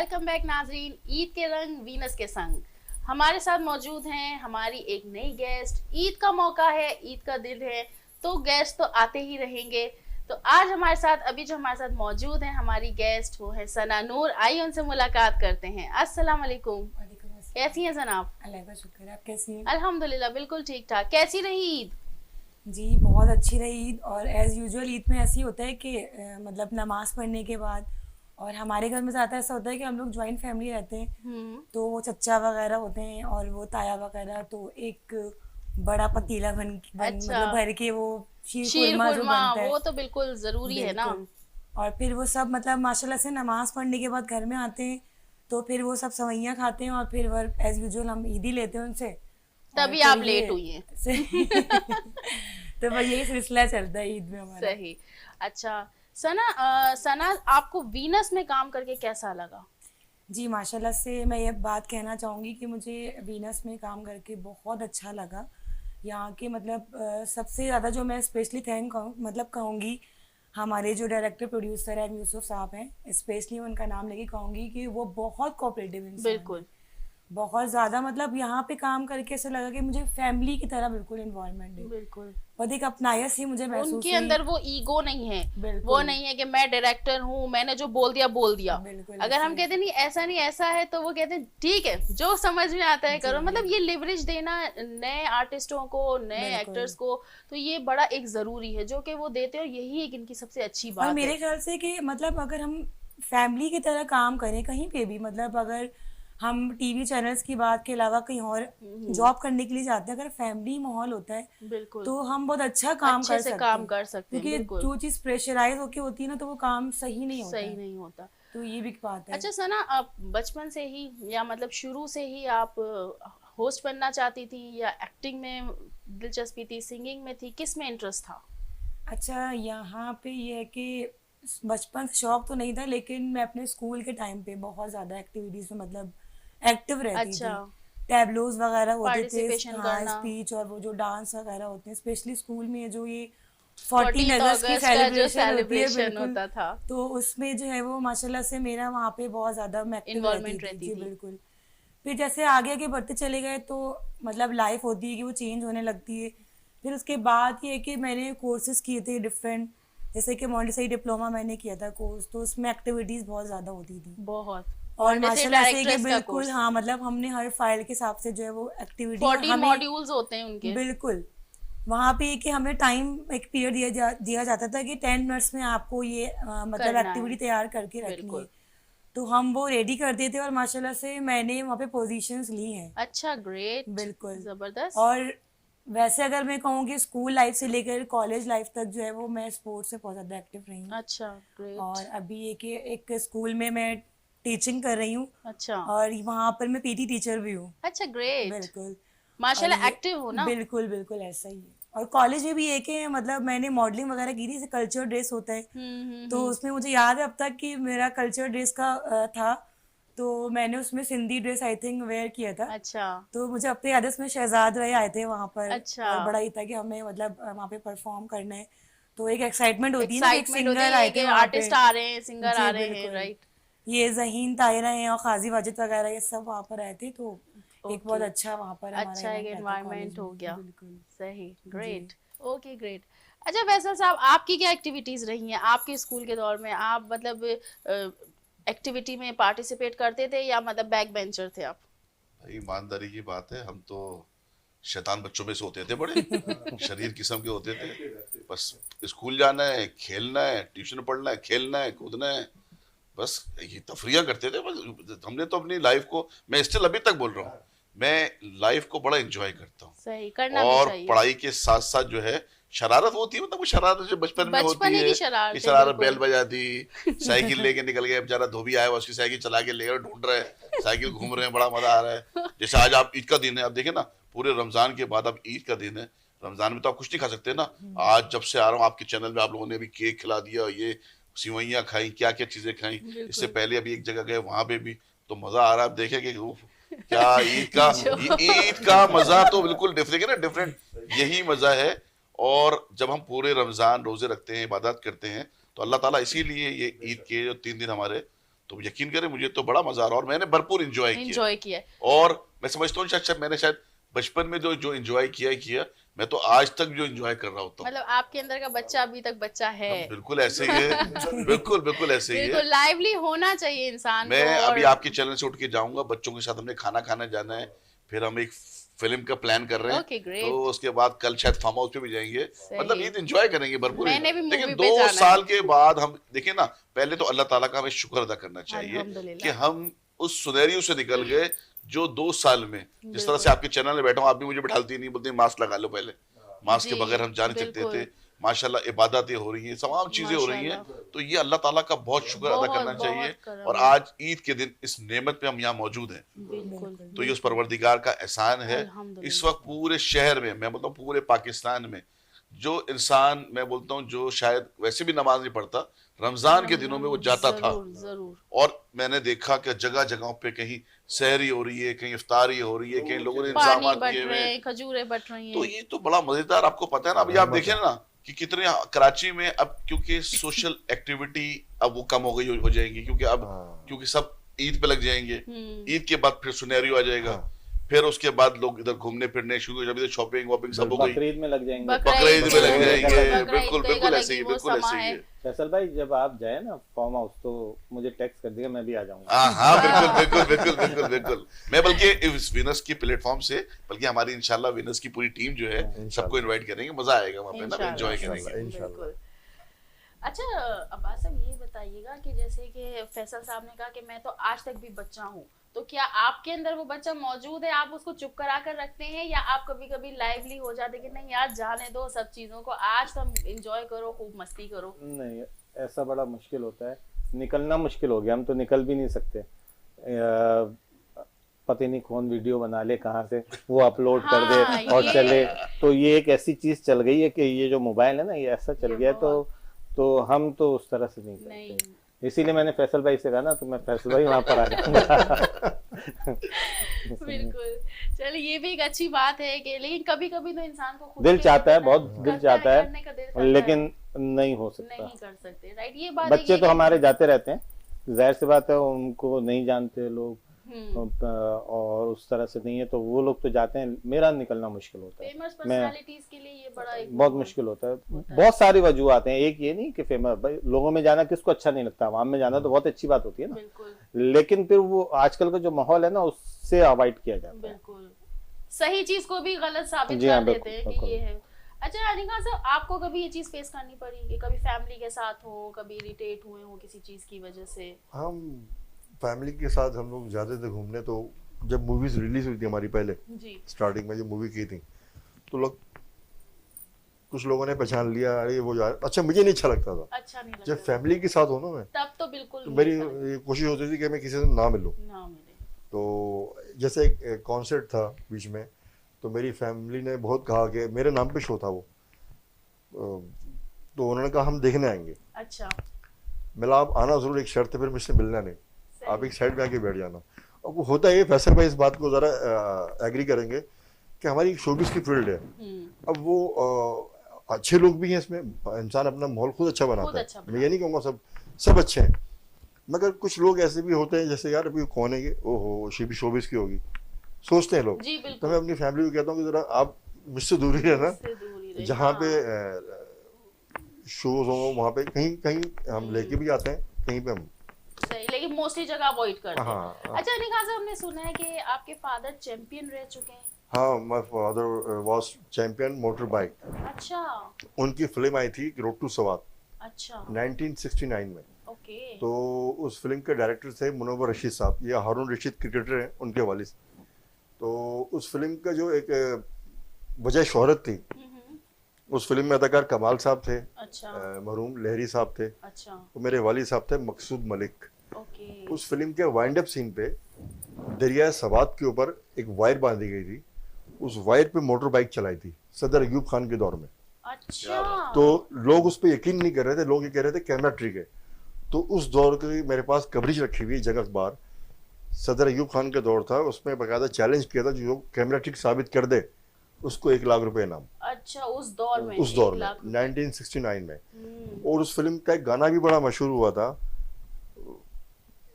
Welcome back नाजरीन। ईद के रंग वीनस के संग हमारे साथ मौजूद हैं हमारी एक नई गेस्ट। ईद का मौका है, ईद का दिन है, तो गेस्ट तो आते ही रहेंगे। तो आज हमारे साथ जो हमारे साथ मौजूद हैं हमारी गेस्ट, वो है सना नूर। आइए उनसे मुलाकात करते हैं। अस्सलाम वालेकुम। कैसी हैं सना आप? अल्लाह का शुक्र है। आप कैसी हैं? अल्हम्दुलिल्लाह बिल्कुल ठीक ठाक। कैसी रही ईद? जी बहुत अच्छी रही ईद। और एज़ यूजुअल ईद में ऐसे ही होता है कि मतलब नमाज़ पढ़ने के बाद, और हमारे घर में ज़्यादा ऐसा होता है कि हम लोग जॉइंट फैमिली रहते हैं, तो वो चच्चा वगैरह होते हैं और वो ताया वगैरह, तो एक बड़ा पतीला अच्छा, मतलब भर के वो शीर शीर खुरमा जो खुरमा बनता है, वो तो बिल्कुल जरूरी है ना। बिल्कुल। और फिर वो सब मतलब माशाल्लाह से नमाज़ पढ़ने के बाद घर में आते हैं, तो फिर वो सब सवैयाँ खाते हैं और फिर वर एज़ यूजुअल हम ईद ही लेते हैं उनसे। और तभी फिर आप ये लेट हुई हैं। तो बस यही सिलसिला चलता है ईद में हमारा। सही। अच्छा सना, सना आपको वीनस में काम करके कैसा लगा? जी माशाल्लाह से मैं ये बात कहना चाहूँगी कि मुझे वीनस में काम करके बहुत अच्छा लगा। यहाँ के मतलब सबसे ज़्यादा जो मैं स्पेशली थैंक मतलब कहूँगी, हमारे जो डायरेक्टर प्रोड्यूसर हैं यूसुफ साहब हैं, स्पेशली उनका नाम लेके कहूँगी कि वो बहुत कोऑपरेटिव इंसान हैं। बिल्कुल बहुत ज़्यादा मतलब यहाँ पे काम करके ऐसा लगा कि मुझे फैमिली की तरह बिल्कुल इन्वॉल्वमेंट है, बिल्कुल। और एक अपनायत सी मुझे महसूस उनके हुई। अंदर वो ईगो नहीं है। वो बिल्कुल नहीं है कि मैं डायरेक्टर हूँ, मैंने जो बोल दिया बोल दिया। बिल्कुल अगर ऐसा हम ही। कहते नहीं ऐसा नहीं ऐसा है, तो वो कहते हैं ठीक है जो समझ में आता है जी करो। मतलब ये लिवरेज देना नए आर्टिस्टों को, नए बिल्कुल। एक्टर्स को, तो ये बड़ा एक जरूरी है जो कि वो देते हैं, और यही एक इनकी सबसे अच्छी और बात है। मेरे ख्याल से कि मतलब अगर हम फैमिली की तरह काम करें कहीं पे भी, मतलब अगर हम टीवी चैनल्स की बात के अलावा कहीं और जॉब करने के लिए जाते हैं, अगर फैमिली माहौल होता है बिल्कुल तो हम बहुत अच्छा काम अच्छे कर से सकते काम हैं। कर सकते हैं। क्योंकि बिल्कुल जो चीज़ प्रेशराइज होके होती है ना, तो वो काम सही नहीं होता सही है। नहीं होता। तो ये भी एक बात है। अच्छा सना, आप बचपन से ही या मतलब शुरू से ही आप होस्ट बनना चाहती थी, या एक्टिंग में दिलचस्पी थी, सिंगिंग में थी, किस में इंटरेस्ट था? अच्छा यहाँ पे ये है कि बचपन से शौक तो नहीं था, लेकिन मैं अपने स्कूल के टाइम पे बहुत ज़्यादा एक्टिविटीज़ में मतलब एक्टिव रहती अच्छा, थी। टैबलोज वगैरह होते थे, पार्टिसिपेशन हाँ करना। स्पीच और वो जो डांस वगैरह होते हैं, स्पेशली स्कूल में जो ये 14 14 अगस्त की अगस्त का जो सेलिब्रेशन होती है, सेलिब्रेशन बिल्कुल। होता था, तो उसमें जो है वो माशाल्लाह से मेरा वहाँ पे बहुत ज़्यादा मैं एक्टिव रहती इन्वॉल्वमेंट थी। रहती जी थी। बिल्कुल। फिर जैसे आगे आगे बढ़ते चले गए तो मतलब लाइफ होती है कि वो चेंज होने लगती है। फिर उसके बाद ये है कि मैंने कोर्सेज किए थे डिफरेंट, जैसे कि मॉन्टेसरी डिप्लोमा मैंने किया था कोर्स, तो उसमें एक्टिविटीज़ बहुत ज़्यादा होती थी। बहुत। और मॉन्टेसरी माशाल्लाह से कि डायरेक्ट्रेस का बिल्कुल कोर्स। हाँ, मतलब हमने हर फाइल के हिसाब से जो है वो एक्टिविटी, और 14 हमें मॉड्यूल्स होते हैं उनके। बिल्कुल वहाँ पे कि हमें टाइम एक पीरियड दिया जाता था कि 10 मिनट्स में आपको ये मतलब करना है। एक्टिविटी तैयार करके रखनी है। बिल्कुल। तो हम वो रेडी करते थे और माशाल्लाह से मैंने वहाँ पे पोजीशंस ली हैं। अच्छा, ग्रेट, बिल्कुल। जबरदस्त। और वैसे अगर मैं कहूँ कि स्कूल लाइफ से लेकर कॉलेज लाइफ तक जो है वो मैं स्पोर्ट्स में बहुत ज़्यादा एक्टिव रही हूँ। अच्छा, ग्रेट। और अभी एक स्कूल में मैं टीचिंग कर रही हूँ, अच्छा और वहाँ पर मैं पीटी टीचर भी हूँ। अच्छा, ग्रेट। बिल्कुल। और माशाल्लाह ये एक्टिव हो ना। बिल्कुल बिल्कुल ऐसा ही है। और कॉलेज में भी एक है, मतलब मैंने मॉडलिंग वगैरह की थी, जैसे कल्चर ड्रेस होता है, तो हम्म। उसमें मुझे याद है अब तक कि मेरा कल्चर ड्रेस का था, तो मैंने उसमें Sindhi dress I think wear किया था। अच्छा तो मुझे अब तक याद है उसमें शहजाद भाई आए थे वहाँ पर, अच्छा। और बड़ा ही था कि हमें मतलब वहाँ पे परफॉर्म करना है। तो एक एक्साइटमेंट होती है ना कि एक एक्साइटमेंट होती है सिंगर ये आए थे कि वहाँ पे। आर्टिस्ट आ रहे हैं, सिंगर आ जी रहे हैं, बिल्कुल। राइट। ये जहीन ताहिरा हैं और काजी वाजिद वगैरह ये सब वहाँ पर आए थे, तो एक बहुत ओके। अच्छा वहाँ पर हमारा अच्छा, एक इवेंट रहता कॉलेज एनवायरनमेंट हो में। गया। बिल्कुल। सही, जी। ग्रेट। Okay, great. अच्छा फैसल साहब, आपकी क्या एक्टिविटीज रही हैं आपके स्कूल के दौर में? आप मतलब एक्टिविटी में पार्टिसिपेट करते थे, या मतलब बैक बेंचर थे आप? भाई ईमानदारी की बात है, हम तो शैतान बच्चों में से होते थे, बड़े शरीर किस्म के होते थे। बस स्कूल जाना है, खेलना है, ट्यूशन पढ़ना है, खेलना है, कूदना है, बस ये तफरियां करते थे। बस हमने तो अपनी लाइफ को, मैं स्टिल अभी तक बोल रहा हूँ, मैं लाइफ को बड़ा एंजॉय करता हूँ। सही, करना भी और चाहिए। पढ़ाई के साथ साथ जो है शरारत होती है, मतलब वो शरारत जो बचपन में होती बचपने की है कि शरारतें, शरारत, बेल बिल्कुल। बजा दी, साइकिल लेके निकल गया बेचारा धोबी आया हुआ, उसकी साइकिल चला के ले गया, ढूंढ रहा है, साइकिल घूम रहे हैं, बड़ा मजा आ रहा है। जैसे आज आप ईद का दिन है, आप देखें ना, पूरे रमजान के बाद अब ईद का दिन है। रमजान में तो आप कुछ नहीं खा सकते ना। आज जब से आ रहा हूँ आपके चैनल में, आप लोगों ने अभी केक खिला दिया, ये सिवैयां खाई, क्या क्या चीजें खाई। इससे बिल्कुल। पहले अभी एक जगह गए, वहां पे भी तो मजा आ रहा है। आप देखें कि क्या ईद का, जो ईद का मजा तो बिल्कुल डिफरेंट है ना, डिफरेंट यही मजा है। और जब हम पूरे रमजान रोजे रखते हैं, इबादत करते हैं, तो अल्लाह ताला इसीलिए ये ईद के जो 3 दिन हमारे, तो यकीन करें मुझे तो बड़ा मजा आ रहा और मैंने भरपूर एंजॉय किया। एंजॉय किया। और मैं समझता हूँ शायद मैंने शायद बचपन में जो एंजॉय किया मैं तो आज तक जो एंजॉय कर रहा होता हूँ। मतलब आपके अंदर का बच्चा अभी तक बच्चा है। बिल्कुल ऐसे ही है, बिल्कुल ऐसे ही है। बिल्कुल लाइवली होना चाहिए इंसान मैं को। अभी और आपके चैनल से उठ के जाऊंगा, बच्चों के साथ हमने खाना खाने जाना है, फिर हम एक फिल्म का प्लान कर रहे हैं। Okay, great. तो उसके बाद कल शायद फार्म हाउस पे भी जाएंगे, सही। मतलब ईद एंजॉय करेंगे भरपूर। मैंने भी लेकिन मूवी पे 2 जाना साल है। के बाद हम देखें ना, पहले तो अल्लाह ताला का हमें शुक्र अदा करना चाहिए अल्हम्दुलिल्लाह। कि हम उस सुनेरियो से निकल गए जो 2 साल में, जिस तरह से आपके चैनल में बैठा हूँ, आप भी मुझे बैठाती नहीं, बोलती मास्क लगा लो पहले, मास्क के जी, बगैर हम जा नहीं सकते बिल्कुल। थे। माशाल्लाह इबादतें हो रही हैं, तमाम चीजें हो रही हैं, तो ये अल्लाह ताला का बहुत शुक्र अदा बहुत, करना बहुत चाहिए। करम और है। आज ईद के दिन इस नेमत पे हम यहाँ मौजूद हैं, बिल्कुल। तो ये उस परवरदिगार का एहसान है। अल्हम्दुलिल्लाह। इस वक्त पूरे शहर में, मैं बोलता हूँ पूरे पाकिस्तान में, जो इंसान, मैं बोलता हूँ जो शायद वैसे भी नमाज नहीं पढ़ता, रमजान के दिनों में वो जाता था, जरूर। और मैंने देखा कि जगह जगहों पे कहीं सहरी हो रही है, कहीं इफ्तारी हो रही है, कहीं लोगों ने पानी इंतजाम बट किए हुए रहे हैं। हैं, खजूरें बट रही तो हैं। ये तो बड़ा मजेदार, आपको पता है ना, अभी आप देखें ना कि कितने कराची में अब क्योंकि सोशल एक्टिविटी अब वो कम हो गई हो जाएंगी, क्योंकि अब क्योंकि सब ईद पे लग जाएंगे, ईद के बाद फिर सुनेरियो आ जाएगा, फिर उसके बाद लोग इधर घूमने फिरने शुरू, जब इधर शॉपिंग वॉपिंग सब हो गई, बकरीद में लग जाएंगे, बकरीद में लग जाएंगे। बकरीद बिल्कुल का ऐसे ही, वो बिल्कुल ऐसे समा ही है। है। फैसल भाई जब आप जाए ना फार्म हाउस तो मुझे टेक्स्ट कर दिएगा, मैं भी आ जाऊंगा। हाँ बिल्कुल। मैं बल्कि इस विनर्स की प्लेटफॉर्म से, बल्कि हमारी इंशाल्लाह विनर्स की पूरी टीम जो है सबको इनवाइट करेंगे, मजा आएगा वहाँ पे ना, एंजॉय करेंगे। बिल्कुल। अच्छा अब्बास साहब ये बताइएगा कि जैसे कि फैसल साहब ने कहा कि मैं तो आज तक भी बच्चा हूँ, तो क्या आपके अंदर वो बच्चा मौजूद है? आप उसको चुप करा कर रखते हैं, या आप कभी कभी लाइवली हो जाते कि नहीं यार जाने दो सब चीजों को, आज तुम एंजॉय करो, खूब मस्ती करो? नहीं, ऐसा बड़ा मुश्किल होता है, निकलना मुश्किल हो गया, हम तो निकल भी नहीं सकते। पता नहीं कौन वीडियो बना ले कहाँ से वो अपलोड कर दे और चले, तो ये एक ऐसी चीज चल गई है कि ये जो मोबाइल है ना, ये ऐसा चल गया, तो हम तो उस तरह से नहीं करते। इसीलिए मैंने फैसल भाई से कहा ना, तो मैं फैसल भाई वहां पर आ जाऊंगा। बिल्कुल, चलिए ये भी एक अच्छी बात है कि, लेकिन कभी कभी तो इंसान को खुद दिल के चाहता है, लिए बहुत करना दिल चाहता है, करने का दिल करता लेकिन नहीं हो सकता, नहीं कर सकते। राइट, ये बात बच्चे तो हमारे जाते रहते हैं, जाहिर सी बात है, उनको नहीं जानते लोग और उस तरह से नहीं है, तो वो लोग तो जाते हैं, मेरा निकलना मुश्किल होता है। फेमस पर्सनालिटीज के लिए ये बड़ा एक बहुत मुश्किल होता है, बहुत सारी वजूहत हैं, एक ये नहीं कि फेमस, भाई लोगों में जाना किसको अच्छा नहीं लगता, आवाम में जाना तो बहुत अच्छी बात होती है ना, लेकिन फिर वो आजकल का जो माहौल है ना, उससे अवॉइड किया जाता है। बिल्कुल, सही चीज को भी गलत साबित कर देते हैं कि ये है। अच्छा अनिका साहब, आपको कभी ये चीज फेस करनी पड़ी कि कभी फैमिली के साथ हो, कभी इरिटेट हुए हो किसी चीज की वजह से? हम फैमिली के साथ हम लोग जाते थे घूमने, तो जब मूवीज रिलीज हुई थी हमारी पहले जी, स्टार्टिंग में जो मूवी की थी, तो लोग कुछ लोगों ने पहचान लिया, अरे वो जा, अच्छा मुझे नहीं अच्छा लगता था। अच्छा नहीं लगता जब फैमिली के साथ हो ना मैं, तब तो बिल्कुल तो मेरी ये कोशिश होती थी कि मैं किसी से ना मिलूं। ना मिले। तो जैसे एक कॉन्सर्ट था बीच में, तो मेरी फैमिली ने बहुत कहा कि मेरे नाम पे शो था वो, तो उन्होंने कहा हम देखने आएंगे। अच्छा, मिला आप आना जरूर, एक शर्त है फिर मुझसे मिलना नहीं, आप एक साइड में आके बैठ जाना। अब वो होता है, फैसल भाई इस बात को ज़रा एग्री करेंगे कि हमारी शोबिस की फील्ड है, अब वो अच्छे लोग भी हैं इसमें, इंसान अपना माहौल खुद अच्छा बनाता है, मैं ये नहीं कहूँगा सब अच्छे हैं, मगर कुछ लोग ऐसे भी होते हैं जैसे यार अभी कौन है ये, ओहो शी भी शोबिस की होगी, सोचते हैं लोग। तो मैं अपनी फैमिली को कहता हूँ कि ज़रा आप मुझसे दूर ही रहना, जहाँ पे शोज हो वहाँ पे कहीं कहीं हम लेके भी जाते हैं, कहीं पे हम सही, लेकिन मोस्टली जगह अवॉइड करते हैं। हाँ। अच्छा अनिका साहब, हमने सुना है कि आपके फादर चैंपियन रह चुके हैं। हाँ, my father was champion motor bike. अच्छा, उनकी फिल्म आई थी रोड टू सवात। अच्छा, 1969 में। ओके। तो उस फिल्म के डायरेक्टर थे मुनव्वर रशीद साहब, ये हारून रशीद क्रिकेटर हैं, उनके वालिद। तो उस फिल्म का जो एक वजह शोहरत थी, उस फिल्म में अदाकार कमाल साहब थे, अच्छा, मरहूम लहरी साहब थे, अच्छा, तो मेरे वालिद साहब थे मकसूद मलिक। ओके। उस फिल्म के वाइंड अप सीन पे दरिया सवात के ऊपर एक वायर बांधी गई थी, उस वायर पे मोटर बाइक चलाई थी सदर अयूब खान के दौर में। अच्छा, तो लोग उस पर यकीन नहीं कर रहे थे, लोग ये कह रहे थे कैमरा ट्रिक है। तो उस दौर की मेरे पास कवरेज रखी हुई जगह अखबार, सदर अयूब खान का दौर था, उसमें बाकायदा चैलेंज किया था, जो कैमरा ट्रिक साबित कर दे उसको 1 लाख रुपए इनाम। अच्छा, उस दौर में 1969 में। और उस फिल्म का एक गाना भी बड़ा मशहूर हुआ था,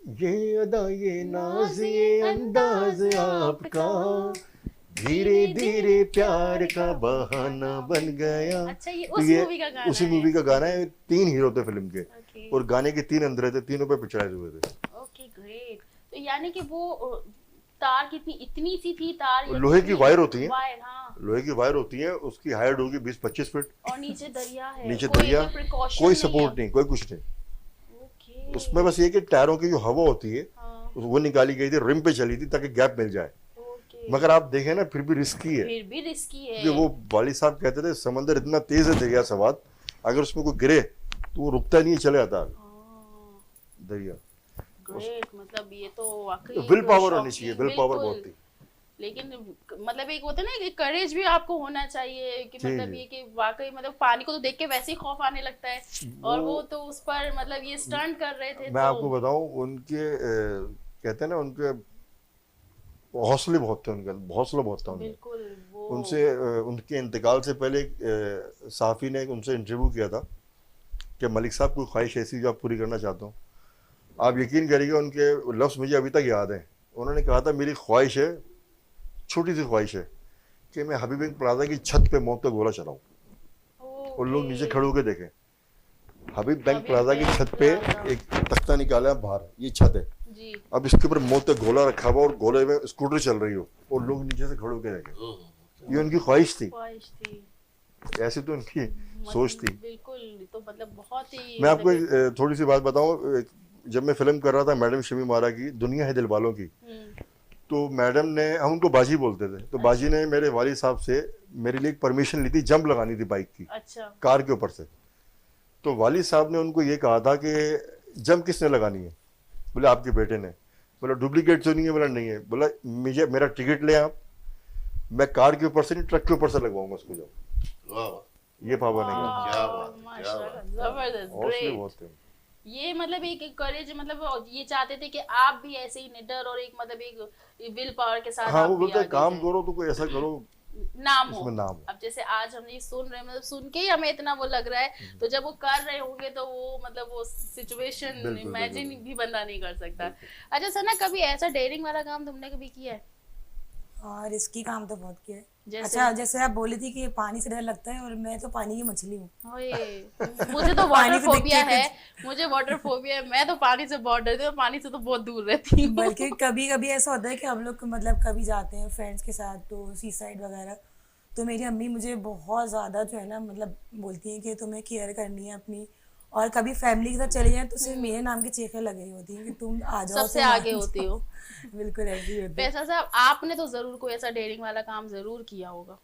ये अदा ये नाज ये अंदाज आपका, धीरे धीरे प्यार का बहाना बन गया। अच्छा, ये तो उस ये मूवी का गाना उसी है। मूवी का गाना है। 3 हीरो थे फिल्म के, ओके और गाने के 3 अंदर थे, तीनों पे पिक्चराइज हुए थे। Okay great. तो यानी कि वो तार कितनी इतनी सी थी तार, या लोहे की कितनी- वायर होती है, वायर, हाँ। लोहे की वायर होती है, उसकी हाइट होगी 20-25 फीट, और नीचे दरिया है, नीचे कोई दरिया, precaution कोई नहीं सपोर्ट है। नहीं, कोई कुछ नहीं। ओके उसमें बस ये कि टायरों की जो हवा होती है हाँ, वो निकाली गई थी, रिम पे चली थी ताकि गैप मिल जाए। ओके मगर आप देखें ना, फिर भी रिस्की है, फिर भी रिस्की है। क्योंकि वो वाली साहब कहते थे समंदर इतना तेज है दरिया सवाद, अगर उसमें कोई गिरे तो वो रुकता नहीं है, चले जाता है हाँ, दरिया। ग्रेट। मतलब ये तो वाकई विल पावर shocking, होनी चाहिए, विल पावर बिल्कुल। बहुत थी। लेकिन मतलब एक होता है ना कि करेज भी आपको होना चाहिए, कि जी, मतलब जी। ये कि वाकई मतलब पानी को तो देख के वैसे ही खौफ आने लगता है, और वो तो उस पर मतलब ये स्टंट कर रहे थे। मैं तो आपको बताऊं, उनके कहते हैं ना, उनके हौसले बहुत थे, उनका हौसला बहुत था उनका। बिल्कुल वो उनसे उनके इंतकाल से पहले एक साफ़ी ने उनसे इंटरव्यू किया था कि मलिक साहब कोई ख्वाहिश ऐसी जो आप पूरी करना चाहता हूँ। आप यकीन करिएगा, उनके लफ्ज़ मुझे अभी तक याद हैं। उन्होंने कहा था मेरी ख्वाहिश है, छोटी सी ख्वाहिश है, कि मैं हबीब बैंक प्लाजा की छत पे मौत का गोला चलाऊं और लोग नीचे खड़े होकर देखें। हबीब बैंक हबीब प्लाजा की बैंक छत पे प्लाजा। एक तख्ता निकाला है बाहर, ये छत है, जी अब इसके ऊपर मौत का गोला रखा हुआ और गोले में स्कूटर चल रही हो और लोग नीचे से खड़े होकर देखें। ये उनकी ख्वाहिश थी, ख्वाहिश थी, ऐसी तो उनकी सोच थी। बिल्कुल। तो मतलब बहुत ही मैं आपको मतलब एक थोड़ी सी बात बताऊं, जब मैं फिल्म कर रहा था मैडम शमी मारा की दुनिया है दिल वालों की, तो मैडम ने, हम उनको बाजी बोलते थे, तो बाजी ने मेरे वालिद साहब से मेरे लिए एक परमिशन ली थी, जंप लगानी थी बाइक की, अच्छा कार के ऊपर से। तो वालिद साहब ने उनको ये कहा था कि जंप किसने लगानी है? बोले आपके बेटे ने। बोला डुप्लीकेट तो नहीं है? बोला नहीं है। बोला मुझे मेरा टिकट ले आप, मैं कार के ऊपर से नहीं ट्रक के ऊपर से लगवाऊंगा उसको जंप। वाह वाह, ये पावर नहीं है, क्या बात है, क्या माशाल्लाह, बात है। जबरदस्त, हौसले ग्रेट। बहुत थे। ये मतलब एक करेज, मतलब ये चाहते थे कि आप भी ऐसे ही निडर और एक मतलब एक विल पावर के साथ हाँ, आप वो भी बोलते हैं आगे काम जाएं। करो तो कोई ऐसा करो नाम हो। उसमें नाम हो। अब जैसे आज हम ये सुन रहे हैं, मतलब सुन के ही हमें इतना वो लग रहा है, तो जब वो कर रहे होंगे तो वो मतलब वो सिचुएशन बिल्कुल, इमेजिन बिल्कुल। भी बंदा नहीं कर सकता। अच्छा सर ना, कभी ऐसा डेयरिंग वाला काम तुमने कभी किया है? और रिस्की काम तो बहुत किया है। जैसे? अच्छा, जैसे आप बोली थी कि पानी से डर लगता है, और मैं तो पानी की मछली हूँ। ओए, मुझे तो पानी वाटर से दिख फोबिया के है, मुझे वाटर फोबिया है, मैं तो पानी से बहुत डरती हूँ, पानी से तो बहुत दूर रहती हूँ। बल्कि कभी कभी ऐसा होता है कि हम लोग मतलब कभी जाते हैं फ्रेंड्स के साथ तो सी साइड वगैरह, तो मेरी अम्मी मुझे बहुत ज़्यादा जो है ना मतलब बोलती हैं कि तुम्हें केयर करनी है अपनी, और कभी फैमिली के साथ चले जाएं तो सिर्फ मेरे नाम की चीखें लग रही होती हैं कि तुम आ जाओ, सबसे तुम आ आगे जाओ। होती हो। बिल्कुल ऐसे ही होता है। पैसा साहब, आपने तो जरूर कोई ऐसा डेयरिंग वाला काम जरूर किया होगा।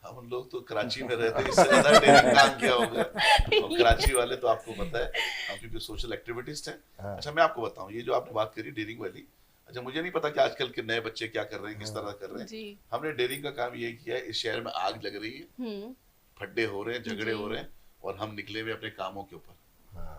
हम लोग तो कराची में रहते हैं, इससे ज्यादा डेयरिंग काम किया होगा। और कराची वाले तो आपको पता है, हम क्योंकि सोशल एक्टिविटीस्ट हैं। हाँ। अच्छा, मैं आपको बताऊं, ये जो आपने बात करी डेयरिंग वाली, अच्छा मुझे नहीं पता कि आजकल के नए बच्चे क्या कर रहे हैं, किस तरह कर रहे हैं। जी। हमने डेयरिंग का काम ये किया है, इस शहर में आग लग रही है, फड्डे हो रहे हैं, झगड़े जी। हो रहे हैं, और हम निकले हुए अपने कामों के ऊपर,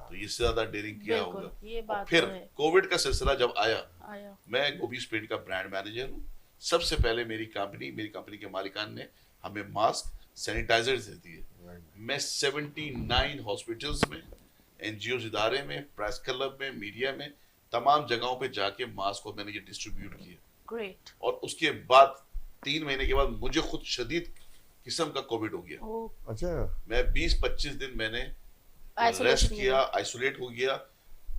तो इससे ज्यादा डेयरिंग किया बिल्कुल, होगा। ये और बात फिर तो है। कोविड का सिलसिला जब आया, आया। मैं गोबीज पेंट का ब्रांड मैनेजर हूँ। सबसे पहले मेरी कंपनी के मालिकान ने हमें मास्क, सैनिटाइजर दे दिए। मैं 79 हॉस्पिटल्स में, एनजीओ इदारे में, प्रेस क्लब में, मीडिया में, तमाम जगहों पे जाके मास्क को मैंने ये डिस्ट्रीब्यूट किए। ग्रेट। और उसके बाद 3 महीने के बाद मुझे खुद शदीद किस्म का कोविड हो गया। ओ, अच्छा, मैं 20-25 दिन मैंने Isolation रेस्ट में। किया, आइसोलेट हो गया।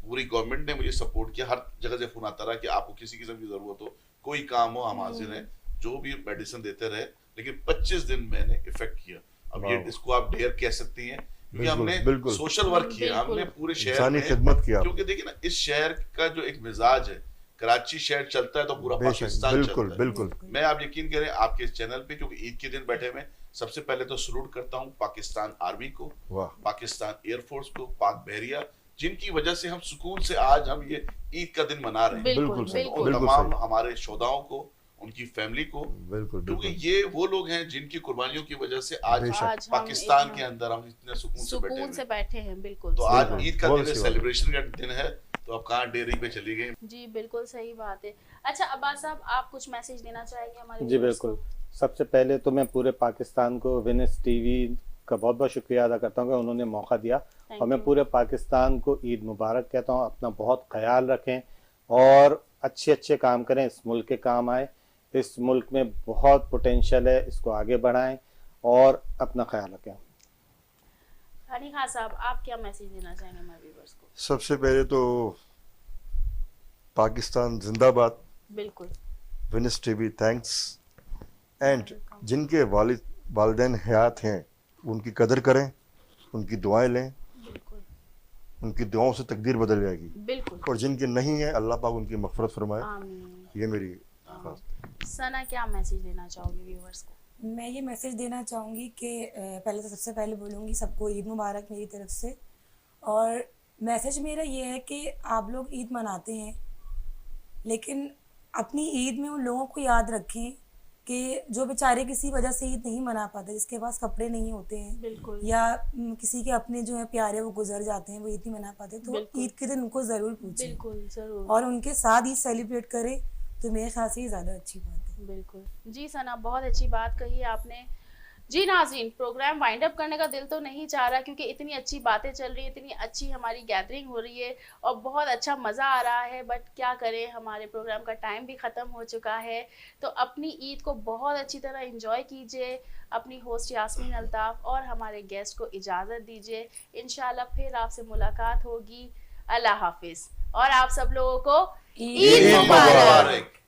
पूरी गवर्नमेंट ने मुझे सपोर्ट किया, हर जगह से फोन आता रहा कि आपको किसी किस्म की जरूरत हो, कोई काम हो, हम हाजिर हैं, जो भी मेडिसिन देते रहे। लेकिन 25 दिन मैंने इफेक्ट किया। अब ये वाह। इसको आप डेयर कह सकती हैं, क्योंकि बिल्कुल, हमने बिल्कुल। सोशल वर्क किया, बिल्कुल। हमने पूरे शहर इंसानी में खिदमत की आपने। क्योंकि देखिए ना, इस शहर का जो एक मिजाज है, कराची शहर चलता है तो पूरा बेशक, पाकिस्तान बिल्कुल चलता है। बिल्कुल। मैं, आप यकीन करें, आपके इस चैनल पे क्योंकि ईद के दिन बैठे में, सबसे पहले तो सलूट करता हूँ पाकिस्तान आर्मी को, वाह, पाकिस्तान एयरफोर्स को, पाक बहरिया, जिनकी वजह से हम सुकून से आज हम ये ईद का दिन मना रहे हैं। बिल्कुल बिल्कुल सही, बिल्कुल। और बिल्कुल तमाम सही। हमारे शोधाओं को, उनकी फैमिली को, बिल्कुल क्योंकि बिल्कुल। ये वो लोग हैं जिनकी कुर्बानियों की वजह से आज बेशक। आज हम पाकिस्तान इतना के अंदर हम इतने सुकून से बैठे सुकून से हैं। बैठे हैं। बिल्कुल तो सही आज बात। ईद का बहुत दिन है, अच्छी बात है। सेलिब्रेशन का दिन है, तो आप कहाँ डेयरिंग पे चली गई। जी बिल्कुल सही बात है। अच्छा अब्बास साहब, आप कुछ मैसेज देना चाहेंगे हमारे जी viewers बिल्कुल। को? सबसे पहले तो मैं पूरे पाकिस्तान को विनिस टीवी का बहुत बहुत शुक्रिया अदा करता हूँ कि उन्होंने मौका दिया, Thank और मैं you. पूरे पाकिस्तान को ईद मुबारक कहता हूँ। अपना बहुत ख्याल रखें, और अच्छे अच्छे काम करें, इस मुल्क के काम आए। इस मुल्क में बहुत पोटेंशियल है, इसको आगे बढ़ाएं और अपना ख्याल रखें। हनी खान साहब, आप क्या मैसेज देना चाहेंगे हमारे व्यूअर्स को? सबसे पहले तो पाकिस्तान जिंदाबाद, बिल्कुल। विनस टीवी थैंक्स, एंड जिनके वालिदैन हयात हैं उनकी कदर करें, उनकी दुआएं लें, बिल्कुल उनकी दुआओं से तकदीर बदल जाएगी, बिल्कुल। और जिनके नहीं है अल्लाह पाक उनकी मग़फ़िरत फरमाए। आमीन। ये मेरी खास। सना, क्या मैसेज देना चाहोगे व्यूअर्स को? मैं ये मैसेज देना चाहूँगी कि पहले तो सबसे पहले बोलूँगी सबको ईद मुबारक मेरी तरफ से। और मैसेज मेरा ये है कि आप लोग ईद मनाते हैं, लेकिन अपनी ईद में उन लोगों को याद रखें कि जो बेचारे किसी वजह से ईद नहीं मना पाते, जिसके पास कपड़े नहीं होते हैं, बिल्कुल या किसी के अपने जो है प्यारे वो गुजर जाते हैं, वो ईद नहीं मना पाते, तो बिल्कुल। ईद के दिन उनको ज़रूर पूछें बिल्कुल जरूर। और उनके साथ ईद सेलिब्रेट करें, तो मेरे ख्याल से ये ज़्यादा अच्छी बात है। बिल्कुल जी सना, बहुत अच्छी बात कही आपने। जी नाज़रीन, प्रोग्राम वाइंड अप करने का दिल तो नहीं चाह रहा, क्योंकि इतनी अच्छी बातें चल रही हैं, इतनी अच्छी हमारी गैदरिंग हो रही है और बहुत अच्छा मज़ा आ रहा है, बट क्या करें, हमारे प्रोग्राम का टाइम भी ख़त्म हो चुका है। तो अपनी ईद को बहुत अच्छी तरह एंजॉय कीजिए। अपनी होस्ट यास्मीन अल्ताफ़ और हमारे गेस्ट को इजाज़त दीजिए। इंशाल्लाह फिर आपसे मुलाकात होगी। अल्लाह हाफिज़ और आप सब लोगों को ईद मुबारक।